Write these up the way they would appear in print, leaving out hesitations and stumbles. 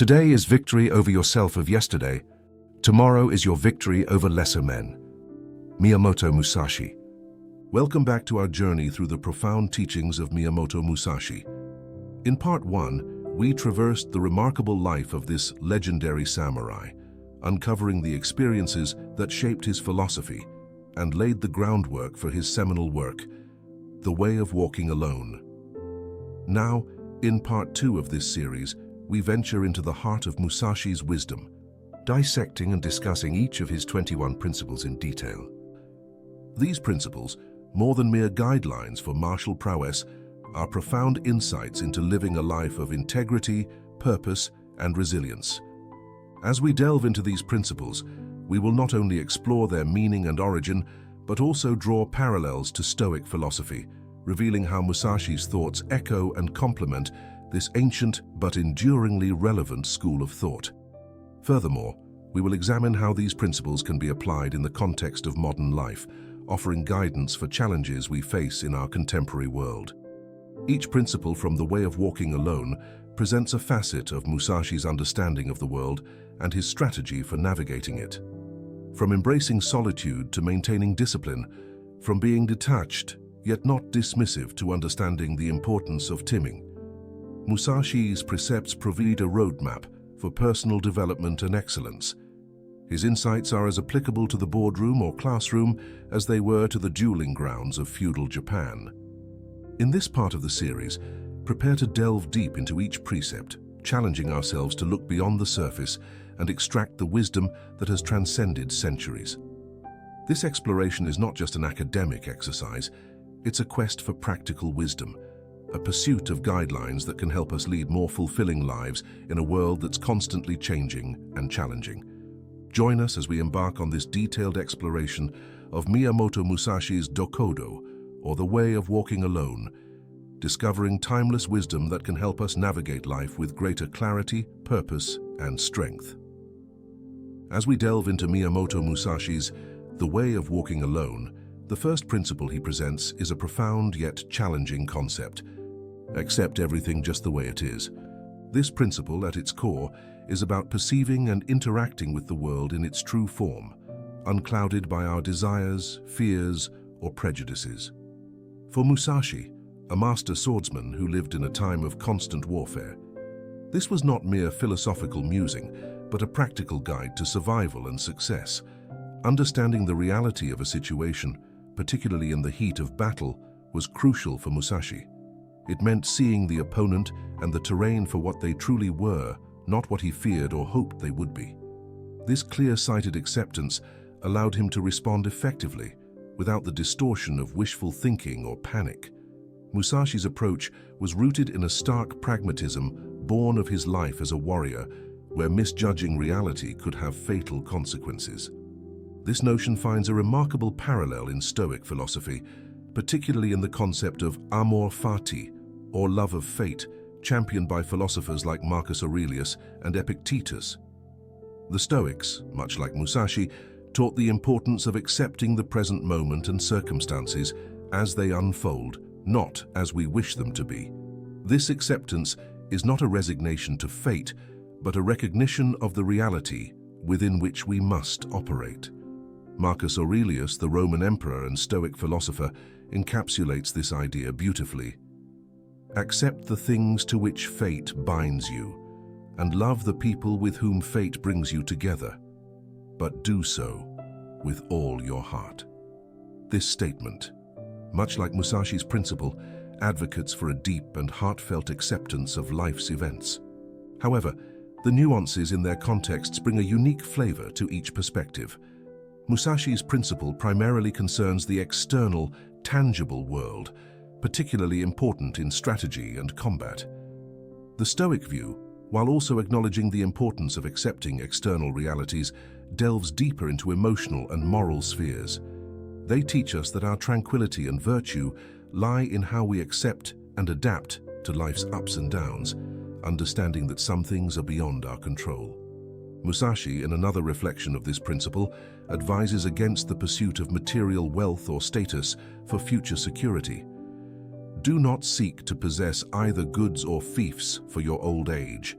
Today is victory over yourself of yesterday. Tomorrow is your victory over lesser men. Miyamoto Musashi. Welcome back to our journey through the profound teachings of Miyamoto Musashi. In part 1, we traversed the remarkable life of this legendary samurai, uncovering the experiences that shaped his philosophy and laid the groundwork for his seminal work, The Way of Walking Alone. Now, in part 2 of this series, we venture into the heart of Musashi's wisdom, dissecting and discussing each of his 21 principles in detail. These principles, more than mere guidelines for martial prowess, are profound insights into living a life of integrity, purpose, and resilience. As we delve into these principles, we will not only explore their meaning and origin, but also draw parallels to Stoic philosophy, revealing how Musashi's thoughts echo and complement this ancient but enduringly relevant school of thought. Furthermore, we will examine how these principles can be applied in the context of modern life, offering guidance for challenges we face in our contemporary world. Each principle from The Way of Walking Alone presents a facet of Musashi's understanding of the world and his strategy for navigating it. From embracing solitude to maintaining discipline, from being detached yet not dismissive to understanding the importance of timing, Musashi's precepts provide a roadmap for personal development and excellence. His insights are as applicable to the boardroom or classroom as they were to the dueling grounds of feudal Japan. In this part of the series, prepare to delve deep into each precept, challenging ourselves to look beyond the surface and extract the wisdom that has transcended centuries. This exploration is not just an academic exercise, it's a quest for practical wisdom, a pursuit of guidelines that can help us lead more fulfilling lives in a world that's constantly changing and challenging. Join us as we embark on this detailed exploration of Miyamoto Musashi's Dokkodo, or The Way of Walking Alone, discovering timeless wisdom that can help us navigate life with greater clarity, purpose, and strength. As we delve into Miyamoto Musashi's The Way of Walking Alone, the first principle he presents is a profound yet challenging concept. Accept everything just the way it is. This principle, at its core, is about perceiving and interacting with the world in its true form, unclouded by our desires, fears, or prejudices. For Musashi, a master swordsman who lived in a time of constant warfare, this was not mere philosophical musing, but a practical guide to survival and success. Understanding the reality of a situation, particularly in the heat of battle, was crucial for Musashi. It meant seeing the opponent and the terrain for what they truly were, not what he feared or hoped they would be. This clear-sighted acceptance allowed him to respond effectively, without the distortion of wishful thinking or panic. Musashi's approach was rooted in a stark pragmatism born of his life as a warrior, where misjudging reality could have fatal consequences. This notion finds a remarkable parallel in Stoic philosophy, particularly in the concept of amor fati, or love of fate, championed by philosophers like Marcus Aurelius and Epictetus. The Stoics, much like Musashi, taught the importance of accepting the present moment and circumstances as they unfold, not as we wish them to be. This acceptance is not a resignation to fate, but a recognition of the reality within which we must operate. Marcus Aurelius, the Roman emperor and Stoic philosopher, encapsulates this idea beautifully. Accept the things to which fate binds you, and love the people with whom fate brings you together, but do so with all your heart. This statement, much like Musashi's principle, advocates for a deep and heartfelt acceptance of life's events. However, the nuances in their contexts bring a unique flavor to each perspective. Musashi's principle primarily concerns the external, tangible world, particularly important in strategy and combat. The Stoic view, while also acknowledging the importance of accepting external realities, delves deeper into emotional and moral spheres. They teach us that our tranquility and virtue lie in how we accept and adapt to life's ups and downs, understanding that some things are beyond our control. Musashi, in another reflection of this principle, advises against the pursuit of material wealth or status for future security. Do not seek to possess either goods or fiefs for your old age.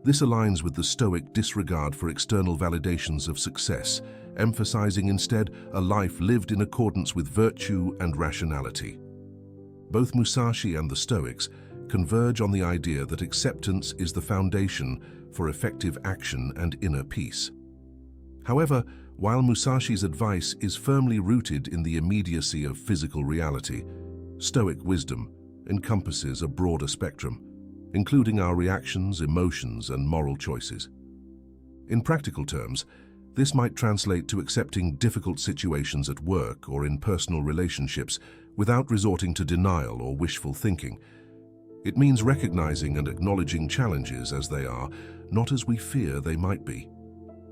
This aligns with the Stoic disregard for external validations of success, emphasizing instead a life lived in accordance with virtue and rationality. Both Musashi and the Stoics converge on the idea that acceptance is the foundation for effective action and inner peace. However, while Musashi's advice is firmly rooted in the immediacy of physical reality, Stoic wisdom encompasses a broader spectrum, including our reactions, emotions, and moral choices. In practical terms, this might translate to accepting difficult situations at work or in personal relationships without resorting to denial or wishful thinking. It means recognizing and acknowledging challenges as they are, not as we fear they might be.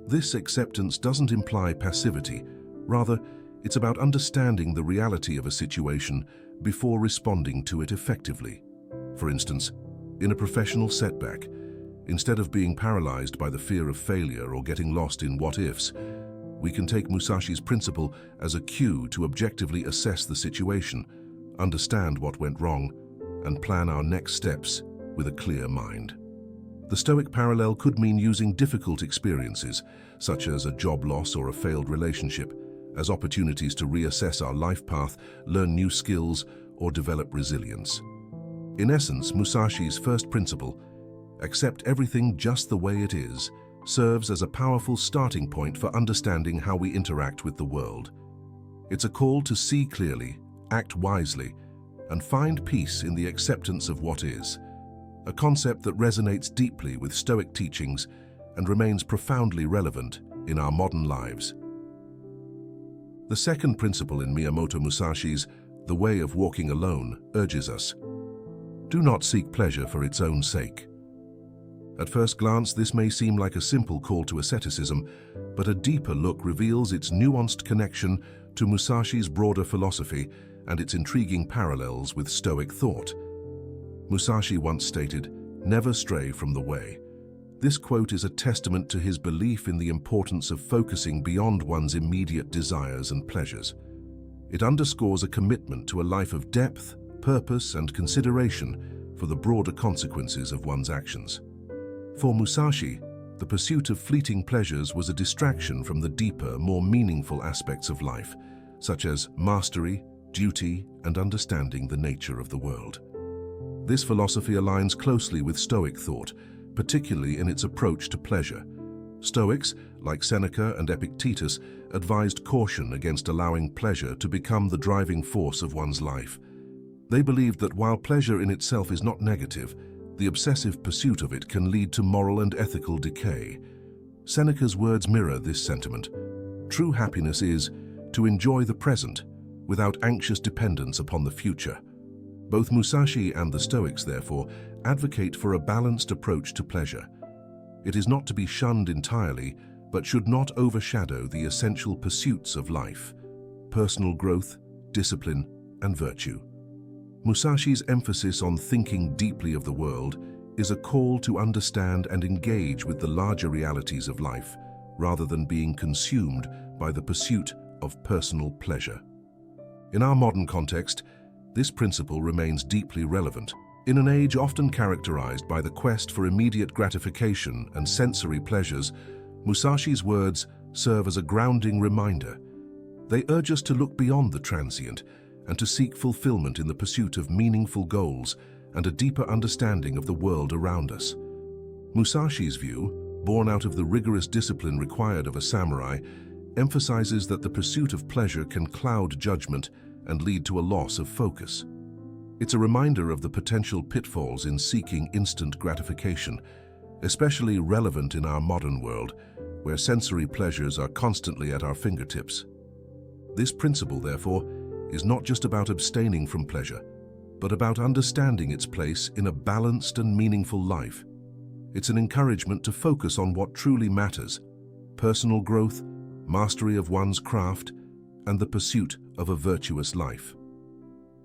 This acceptance doesn't imply passivity. Rather, it's about understanding the reality of a situation before responding to it effectively. For instance, in a professional setback, instead of being paralyzed by the fear of failure or getting lost in what-ifs, we can take Musashi's principle as a cue to objectively assess the situation, understand what went wrong, and plan our next steps with a clear mind. The Stoic parallel could mean using difficult experiences, such as a job loss or a failed relationship, as opportunities to reassess our life path, learn new skills, or develop resilience. In essence, Musashi's first principle, accept everything just the way it is, serves as a powerful starting point for understanding how we interact with the world. It's a call to see clearly, act wisely, and find peace in the acceptance of what is, a concept that resonates deeply with Stoic teachings and remains profoundly relevant in our modern lives. The second principle in Miyamoto Musashi's The Way of Walking Alone urges us, do not seek pleasure for its own sake. At first glance, this may seem like a simple call to asceticism, but a deeper look reveals its nuanced connection to Musashi's broader philosophy and its intriguing parallels with Stoic thought. Musashi once stated, "Never stray from the way." This quote is a testament to his belief in the importance of focusing beyond one's immediate desires and pleasures. It underscores a commitment to a life of depth, purpose, and consideration for the broader consequences of one's actions. For Musashi, the pursuit of fleeting pleasures was a distraction from the deeper, more meaningful aspects of life, such as mastery, duty, and understanding the nature of the world. This philosophy aligns closely with Stoic thought, particularly in its approach to pleasure. Stoics, like Seneca and Epictetus, advised caution against allowing pleasure to become the driving force of one's life. They believed that while pleasure in itself is not negative, the obsessive pursuit of it can lead to moral and ethical decay. Seneca's words mirror this sentiment. True happiness is to enjoy the present without anxious dependence upon the future. Both Musashi and the Stoics, therefore, advocate for a balanced approach to pleasure. It is not to be shunned entirely, but should not overshadow the essential pursuits of life: personal growth, discipline, and virtue. Musashi's emphasis on thinking deeply of the world is a call to understand and engage with the larger realities of life, rather than being consumed by the pursuit of personal pleasure. In our modern context, this principle remains deeply relevant. In an age often characterized by the quest for immediate gratification and sensory pleasures, Musashi's words serve as a grounding reminder. They urge us to look beyond the transient and to seek fulfillment in the pursuit of meaningful goals and a deeper understanding of the world around us. Musashi's view, born out of the rigorous discipline required of a samurai, emphasizes that the pursuit of pleasure can cloud judgment and lead to a loss of focus. It's a reminder of the potential pitfalls in seeking instant gratification, especially relevant in our modern world, where sensory pleasures are constantly at our fingertips. This principle, therefore, is not just about abstaining from pleasure, but about understanding its place in a balanced and meaningful life. It's an encouragement to focus on what truly matters: personal growth, mastery of one's craft, and the pursuit of a virtuous life.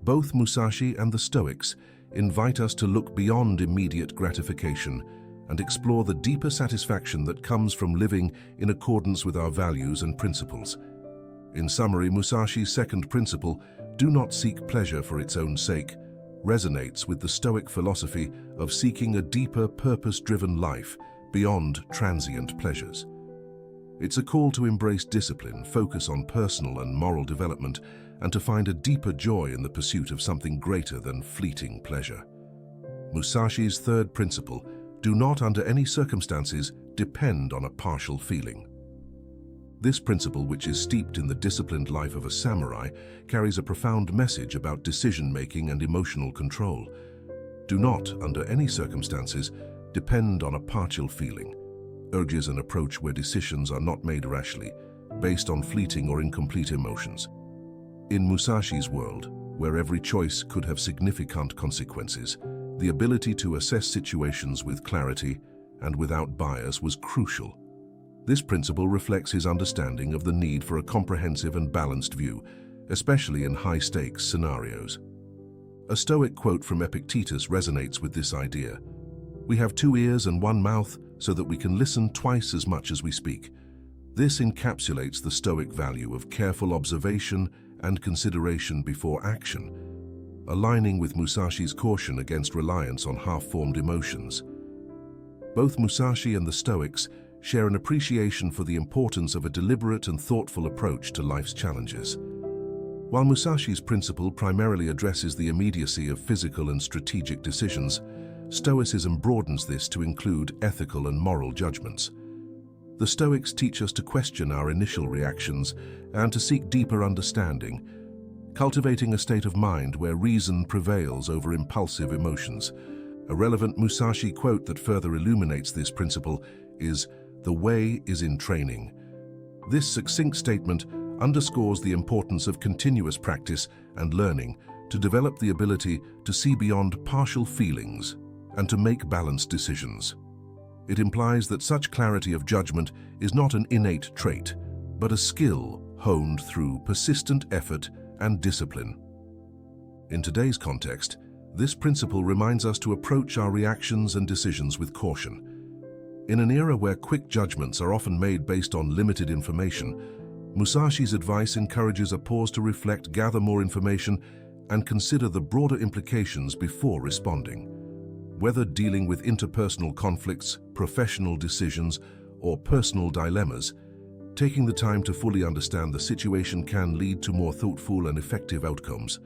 Both Musashi and the Stoics invite us to look beyond immediate gratification and explore the deeper satisfaction that comes from living in accordance with our values and principles. In summary, Musashi's second principle, do not seek pleasure for its own sake, resonates with the Stoic philosophy of seeking a deeper, purpose-driven life beyond transient pleasures. It's a call to embrace discipline, focus on personal and moral development, and to find a deeper joy in the pursuit of something greater than fleeting pleasure. Musashi's third principle: do not under any circumstances depend on a partial feeling. This principle, which is steeped in the disciplined life of a samurai, carries a profound message about decision-making and emotional control. Do not, under any circumstances, depend on a partial feeling, urges an approach where decisions are not made rashly, based on fleeting or incomplete emotions. In Musashi's world, where every choice could have significant consequences, the ability to assess situations with clarity and without bias was crucial. This principle reflects his understanding of the need for a comprehensive and balanced view, especially in high-stakes scenarios. A Stoic quote from Epictetus resonates with this idea. "We have 2 ears and 1 mouth so that we can listen twice as much as we speak." This encapsulates the Stoic value of careful observation and consideration before action, aligning with Musashi's caution against reliance on half-formed emotions. Both Musashi and the Stoics share an appreciation for the importance of a deliberate and thoughtful approach to life's challenges. While Musashi's principle primarily addresses the immediacy of physical and strategic decisions, Stoicism broadens this to include ethical and moral judgments. The Stoics teach us to question our initial reactions and to seek deeper understanding, cultivating a state of mind where reason prevails over impulsive emotions. A relevant Musashi quote that further illuminates this principle is, "The way is in training." This succinct statement underscores the importance of continuous practice and learning to develop the ability to see beyond partial feelings and to make balanced decisions. It implies that such clarity of judgment is not an innate trait, but a skill honed through persistent effort and discipline. In today's context, this principle reminds us to approach our reactions and decisions with caution. In an era where quick judgments are often made based on limited information, Musashi's advice encourages a pause to reflect, gather more information, and consider the broader implications before responding. Whether dealing with interpersonal conflicts, professional decisions, or personal dilemmas, taking the time to fully understand the situation can lead to more thoughtful and effective outcomes.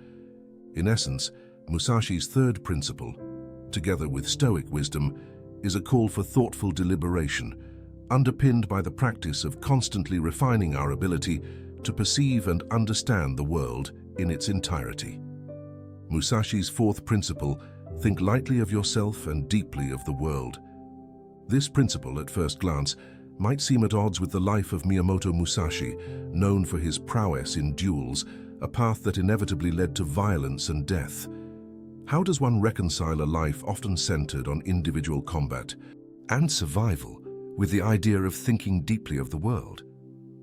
In essence, Musashi's third principle, together with Stoic wisdom, is a call for thoughtful deliberation, underpinned by the practice of constantly refining our ability to perceive and understand the world in its entirety. Musashi's fourth principle: think lightly of yourself and deeply of the world. This principle, at first glance, might seem at odds with the life of Miyamoto Musashi, known for his prowess in duels, a path that inevitably led to violence and death. How does one reconcile a life often centered on individual combat and survival with the idea of thinking deeply of the world?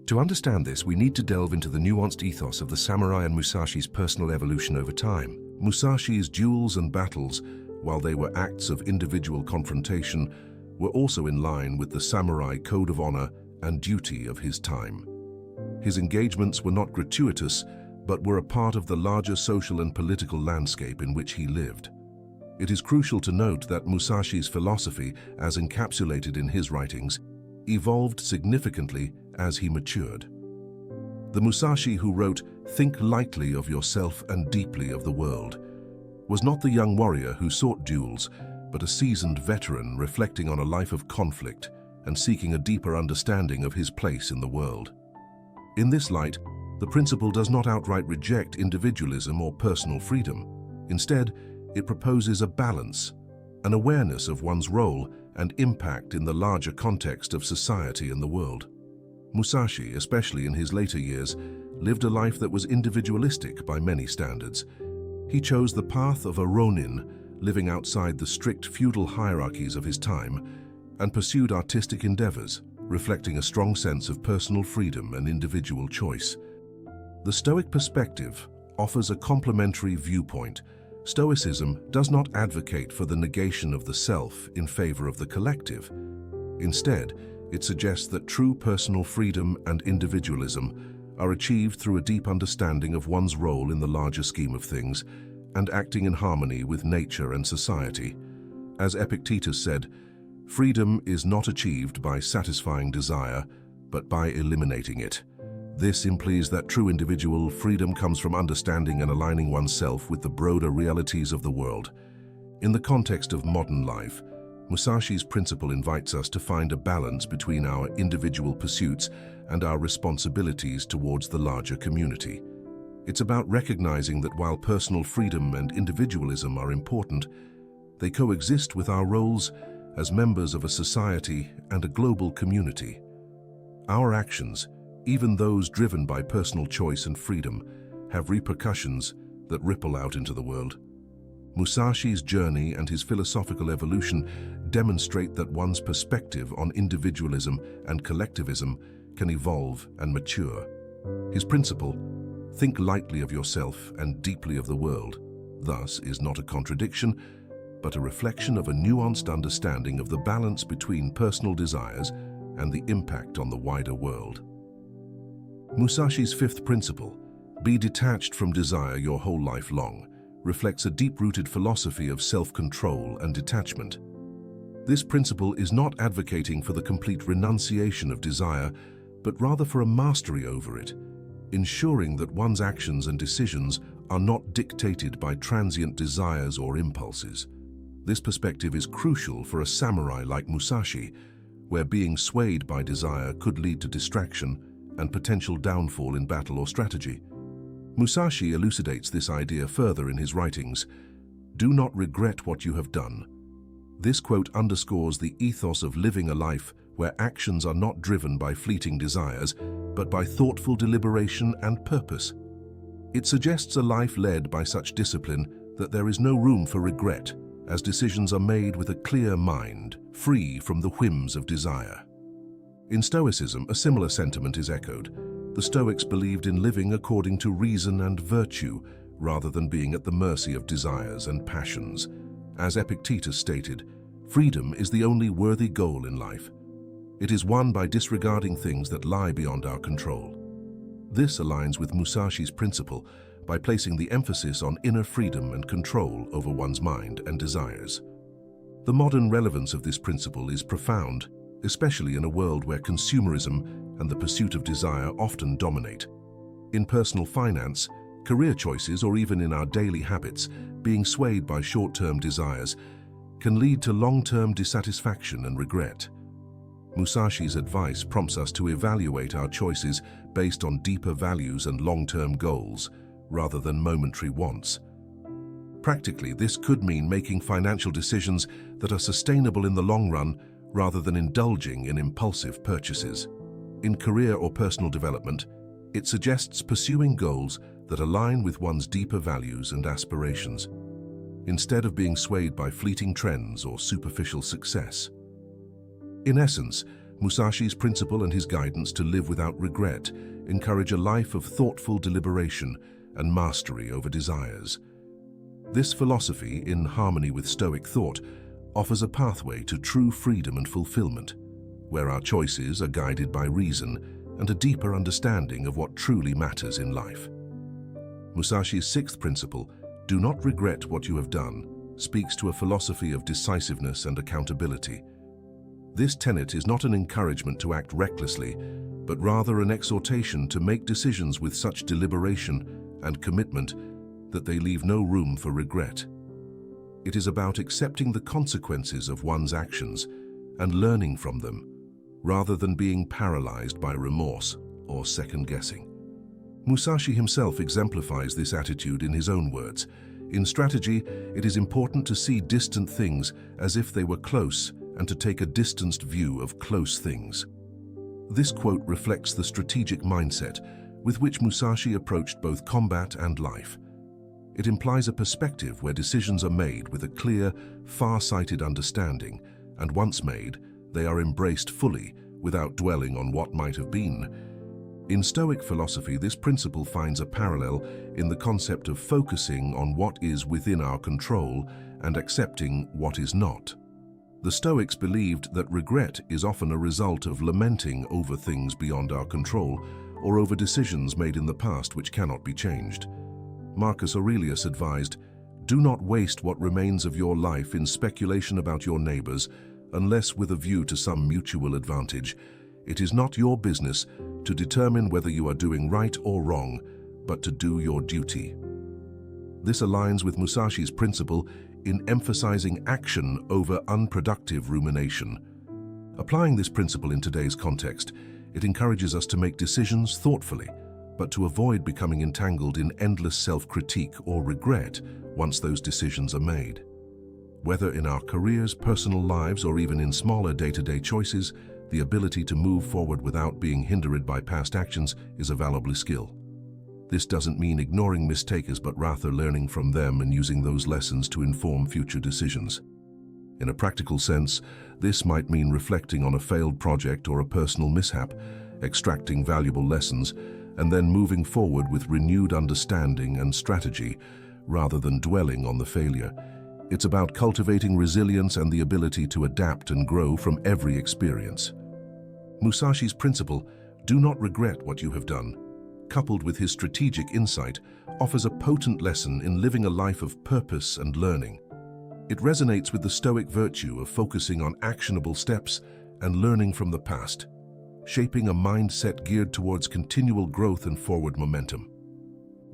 To understand this, we need to delve into the nuanced ethos of the samurai and Musashi's personal evolution over time. Musashi's duels and battles, while they were acts of individual confrontation, were also in line with the samurai code of honor and duty of his time. His engagements were not gratuitous, but were a part of the larger social and political landscape in which he lived. It is crucial to note that Musashi's philosophy, as encapsulated in his writings, evolved significantly as he matured. The Musashi who wrote, "Think lightly of yourself and deeply of the world," was not the young warrior who sought duels, but a seasoned veteran reflecting on a life of conflict and seeking a deeper understanding of his place in the world. In this light, the principle does not outright reject individualism or personal freedom. Instead, it proposes a balance, an awareness of one's role and impact in the larger context of society and the world. Musashi, especially in his later years, lived a life that was individualistic by many standards. He chose the path of a ronin, living outside the strict feudal hierarchies of his time, and pursued artistic endeavors, reflecting a strong sense of personal freedom and individual choice. The Stoic perspective offers a complementary viewpoint. Stoicism does not advocate for the negation of the self in favor of the collective. Instead, it suggests that true personal freedom and individualism are achieved through a deep understanding of one's role in the larger scheme of things and acting in harmony with nature and society. As Epictetus said, Freedom is not achieved by satisfying desire, but by eliminating it. This implies that true individual freedom comes from understanding and aligning oneself with the broader realities of the world. In the context of modern life, Musashi's principle invites us to find a balance between our individual pursuits and our responsibilities towards the larger community. It's about recognizing that while personal freedom and individualism are important, they coexist with our roles as members of a society and a global community. Our actions, even those driven by personal choice and freedom, have repercussions that ripple out into the world. Musashi's journey and his philosophical evolution demonstrate that one's perspective on individualism and collectivism can evolve and mature. His principle, think lightly of yourself and deeply of the world, thus is not a contradiction, but a reflection of a nuanced understanding of the balance between personal desires and the impact on the wider world. Musashi's fifth principle, be detached from desire your whole life long, reflects a deep-rooted philosophy of self-control and detachment. This principle is not advocating for the complete renunciation of desire, but rather for a mastery over it, ensuring that one's actions and decisions are not dictated by transient desires or impulses. This perspective is crucial for a samurai like Musashi, where being swayed by desire could lead to distraction and potential downfall in battle or strategy. Musashi elucidates this idea further in his writings. Do not regret what you have done. This quote underscores the ethos of living a life where actions are not driven by fleeting desires, but by thoughtful deliberation and purpose. It suggests a life led by such discipline that there is no room for regret, as decisions are made with a clear mind, free from the whims of desire. In Stoicism, a similar sentiment is echoed. The Stoics believed in living according to reason and virtue, rather than being at the mercy of desires and passions. As Epictetus stated, freedom is the only worthy goal in life. It is won by disregarding things that lie beyond our control. This aligns with Musashi's principle by placing the emphasis on inner freedom and control over one's mind and desires. The modern relevance of this principle is profound, especially in a world where consumerism and the pursuit of desire often dominate. In personal finance, career choices, or even in our daily habits, being swayed by short-term desires can lead to long-term dissatisfaction and regret. Musashi's advice prompts us to evaluate our choices based on deeper values and long-term goals, rather than momentary wants. Practically, this could mean making financial decisions that are sustainable in the long run, rather than indulging in impulsive purchases. In career or personal development, it suggests pursuing goals that align with one's deeper values and aspirations, instead of being swayed by fleeting trends or superficial success. In essence, Musashi's principle and his guidance to live without regret encourage a life of thoughtful deliberation and mastery over desires. This philosophy, in harmony with Stoic thought, offers a pathway to true freedom and fulfillment, where our choices are guided by reason and a deeper understanding of what truly matters in life. Musashi's sixth principle, do not regret what you have done, speaks to a philosophy of decisiveness and accountability. This tenet is not an encouragement to act recklessly, but rather an exhortation to make decisions with such deliberation and commitment that they leave no room for regret. It is about accepting the consequences of one's actions and learning from them, rather than being paralyzed by remorse or second-guessing. Musashi himself exemplifies this attitude in his own words. In strategy, it is important to see distant things as if they were close and to take a distanced view of close things. This quote reflects the strategic mindset with which Musashi approached both combat and life. It implies a perspective where decisions are made with a clear, far-sighted understanding, and once made, they are embraced fully without dwelling on what might have been. In Stoic philosophy, this principle finds a parallel in the concept of focusing on what is within our control and accepting what is not. The Stoics believed that regret is often a result of lamenting over things beyond our control or over decisions made in the past which cannot be changed. Marcus Aurelius advised, "Do not waste what remains of your life in speculation about your neighbors, unless with a view to some mutual advantage. It is not your business to determine whether you are doing right or wrong, but to do your duty. This aligns with Musashi's principle in emphasizing action over unproductive rumination. Applying this principle in today's context, it encourages us to make decisions thoughtfully, but to avoid becoming entangled in endless self-critique or regret once those decisions are made. Whether in our careers, personal lives, or even in smaller day-to-day choices, the ability to move forward without being hindered by past actions is a valuable skill. This doesn't mean ignoring mistakes, but rather learning from them and using those lessons to inform future decisions. In a practical sense, this might mean reflecting on a failed project or a personal mishap, extracting valuable lessons, and then moving forward with renewed understanding and strategy, rather than dwelling on the failure. It's about cultivating resilience and the ability to adapt and grow from every experience. Musashi's principle, "Do not regret what you have done," coupled with his strategic insight, offers a potent lesson in living a life of purpose and learning. It resonates with the Stoic virtue of focusing on actionable steps and learning from the past, shaping a mindset geared towards continual growth and forward momentum.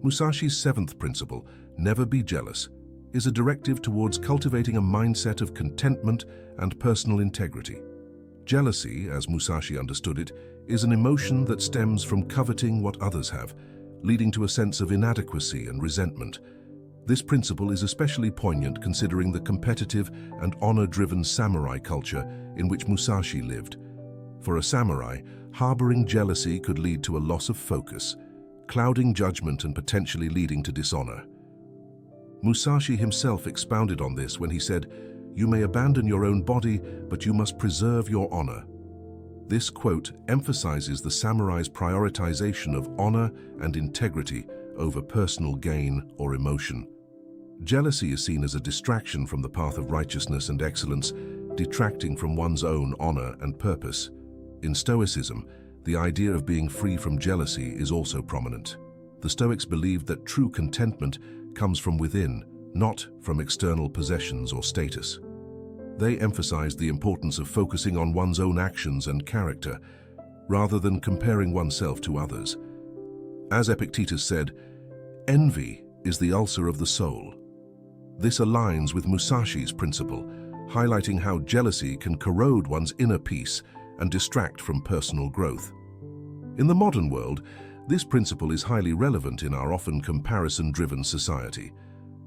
Musashi's seventh principle, "Never be jealous," is a directive towards cultivating a mindset of contentment and personal integrity. Jealousy, as Musashi understood it, is an emotion that stems from coveting what others have, leading to a sense of inadequacy and resentment. This principle is especially poignant considering the competitive and honor-driven samurai culture in which Musashi lived. For a samurai, harboring jealousy could lead to a loss of focus, clouding judgment and potentially leading to dishonor. Musashi himself expounded on this when he said, "You may abandon your own body, but you must preserve your honor." This quote emphasizes the samurai's prioritization of honor and integrity over personal gain or emotion. Jealousy is seen as a distraction from the path of righteousness and excellence, detracting from one's own honor and purpose. In Stoicism, the idea of being free from jealousy is also prominent. The Stoics believed that true contentment comes from within, not from external possessions or status. They emphasized the importance of focusing on one's own actions and character, rather than comparing oneself to others. As Epictetus said, "Envy is the ulcer of the soul." This aligns with Musashi's principle, highlighting how jealousy can corrode one's inner peace and distract from personal growth. In the modern world, this principle is highly relevant in our often comparison-driven society.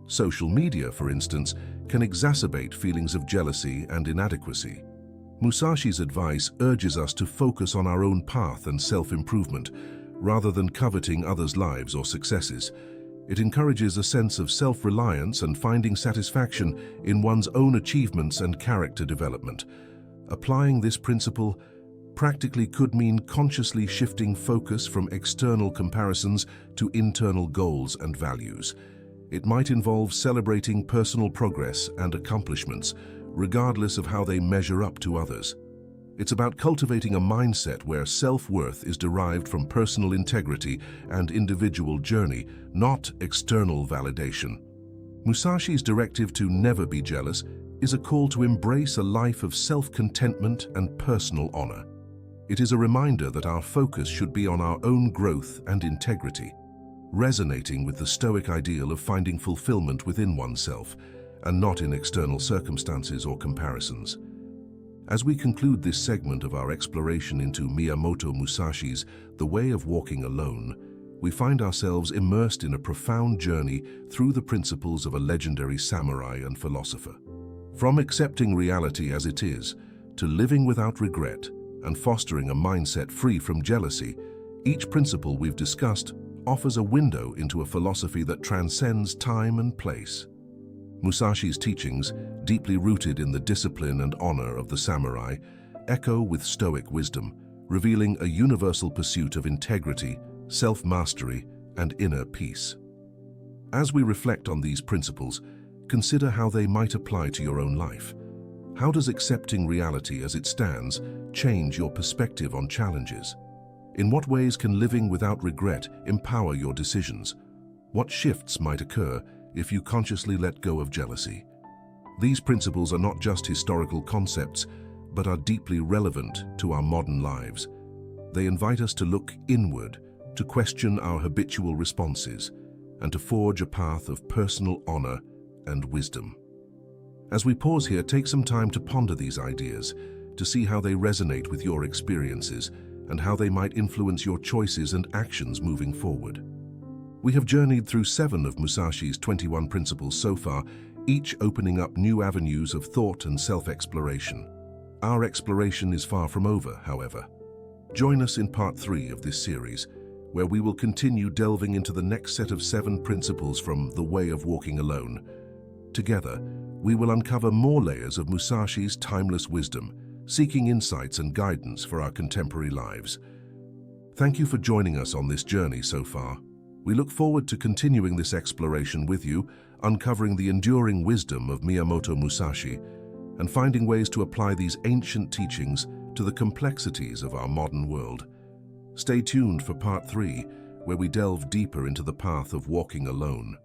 Social media, for instance, can exacerbate feelings of jealousy and inadequacy. Musashi's advice urges us to focus on our own path and self-improvement, rather than coveting others' lives or successes. It encourages a sense of self-reliance and finding satisfaction in one's own achievements and character development. Applying this principle practically could mean consciously shifting focus from external comparisons to internal goals and values. It might involve celebrating personal progress and accomplishments, regardless of how they measure up to others. It's about cultivating a mindset where self-worth is derived from personal integrity and individual journey, not external validation. Musashi's directive to never be jealous is a call to embrace a life of self-contentment and personal honor. It is a reminder that our focus should be on our own growth and integrity, resonating with the Stoic ideal of finding fulfillment within oneself and not in external circumstances or comparisons. As we conclude this segment of our exploration into Miyamoto Musashi's The Way of Walking Alone, we find ourselves immersed in a profound journey through the principles of a legendary samurai and philosopher. From accepting reality as it is, to living without regret, and fostering a mindset free from jealousy, each principle we've discussed offers a window into a philosophy that transcends time and place. Musashi's teachings, deeply rooted in the discipline and honor of the samurai, echo with Stoic wisdom, revealing a universal pursuit of integrity, self-mastery, and inner peace. As we reflect on these principles, consider how they might apply to your own life. How does accepting reality as it stands change your perspective on challenges? In what ways can living without regret empower your decisions? What shifts might occur if you consciously let go of jealousy? These principles are not just historical concepts, but are deeply relevant to our modern lives. They invite us to look inward, to question our habitual responses, and to forge a path of personal honor and wisdom. As we pause here, take some time to ponder these ideas, to see how they resonate with your experiences and how they might influence your choices and actions moving forward. We have journeyed through 7 of Musashi's 21 principles so far, each opening up new avenues of thought and self-exploration. Our exploration is far from over, however. Join us in part 3 of this series, where we will continue delving into the next set of 7 principles from The Way of Walking Alone. Together, we will uncover more layers of Musashi's timeless wisdom, seeking insights and guidance for our contemporary lives. Thank you for joining us on this journey so far. We look forward to continuing this exploration with you, uncovering the enduring wisdom of Miyamoto Musashi and finding ways to apply these ancient teachings to the complexities of our modern world. Stay tuned for part 3, where we delve deeper into the path of walking alone.